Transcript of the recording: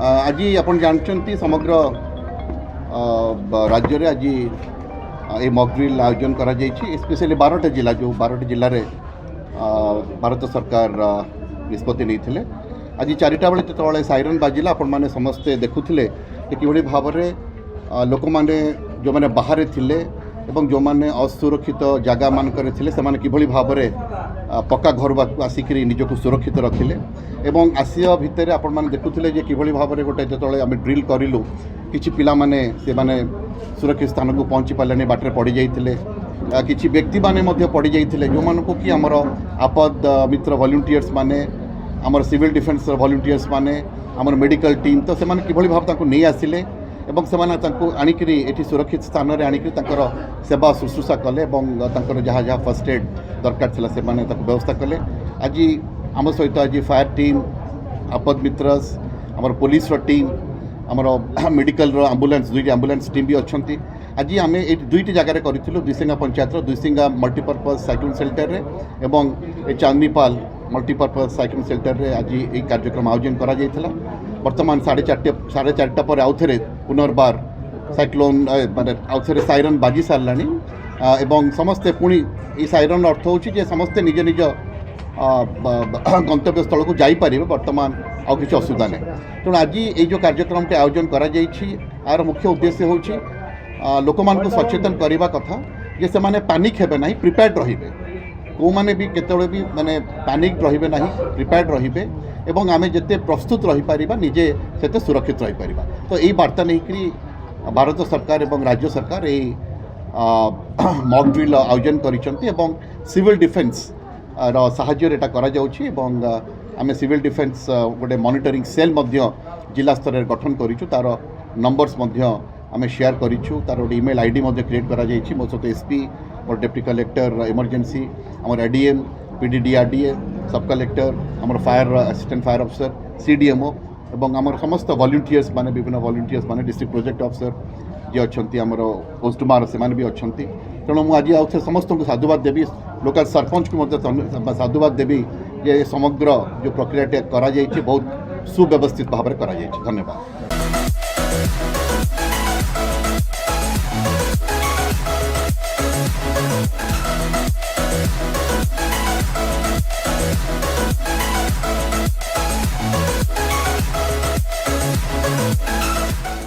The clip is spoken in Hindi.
आज आपण जानते समग्र राज्य में आज ये मॉक ड्रिल आयोजन करा स्पेशली 12टा जिला जो 12टी जिले में भारत सरकार निष्पत्ति नहीं आज 4टा बेले जो साइरन बाजिला आपण मैंने समस्ते देखुले कि भाव में लोक मैंने जो मैंने बाहर थिले एवं जो मैंने असुरक्षित जगह मानकर थे से किभली भाव में पक्का घर आसिक निजक सुरक्षित रखिले एवं आसिया भितर आपण मैंने देखुले किभली भाव में गोटे जो आम ड्रिल करूँ कि पिला माने से माने सुरक्षित स्थान को पहुँची पारे बाटर पड़ जाते किसी व्यक्ति माने पड़ जाते जो मानक कि आमर आपद मित्र वॉलंटियर्स माने आमर सिविल डिफेन्स वॉलंटियर्स माने आमर मेडिकल टीम तो से किभली भाव नहीं आसिले एवं से आणिकी ये सुरक्षित स्थान में आणिक सेवा शुश्रूषा कले जहाँ जहाँ फर्स्ट एड दरकार थी से व्यवस्था कले आज आम सहित आज फायर टीम आपद मित्रस आमर पुलिस टीम आमर मेडिकल आम्बुलांस 2टी आम्बुलांस टीम भी अच्छा आज आम ये 2टी जगार करूँ दुईसिंगा पंचायत दुईसिंगा मल्टीपर्पज साइक्लोन सेल्टर रे एवं चांदनीपाल मल्टीपर्पज साइक्लोन सेल्टर रे आज ये कार्यक्रम आयोजन करा जायथिला वर्तमान 4:30 पर आउ थे पुनर्बार साइक्लोन माने आउ थे साइरन बाजी सारानी एवं समस्ते पुणी ये साइरन अर्थ हो समस्ते निज निज गंतव्य स्थल को जापर वर्तमान आउ कि असुविधा नहीं तेणु आज ये जो कार्यक्रम टे आयोजन यार मुख्य उद्देश्य हूँ लोक मान सचेतन करने कथा जे से माने पैनिक हेबे नहीं प्रिपेयर्ड रहिबे को माने भी केतबे भी माने पैनिक रहिबे नहीं प्रिपेयर्ड रहिबे एवं आमे जते प्रस्तुत रही पारिबा निजे सेते सुरक्षित रही पारिबा तो यही वार्ता नहीं कि भारत सरकार एवं राज्य सरकार ये मॉक ड्रिल आयोजन करिसंती एवं सिविल डिफेन्स रो साहाय्य एटा करा जाउछि एवं आमे सिविल डिफेन्स गोटे मॉनिटरिंग सेल मध्य जिला स्तर में गठन करिछु तार नंबर्स मध्य आमे शेयर करिछु तार गोटे ईमेल आईडी मध्य क्रिएट करा जाइछि मो सहित एसपी और डेप्टी कलेक्टर इमरजेंसी आमर एडीएम पीडीडीआरडीए सब कलेक्टर आमर fire assistant fire officer CDMO एवं आमर समस्त वॉलंटियर्स माने विभिन्न वॉलंटियर्स माने डिस्ट्रिक्ट प्रोजेक्ट ऑफिसर जी अच्छा आमर पोस्टमार से भी अच्छा तेणु मुझे आज आउ समस्त को साधुवाद देवी लोकल सरपंच को साधुवाद देवी ये समग्र जो प्रक्रिया करा बहुत सुव्यवस्थित भाव में करा धन्यवाद।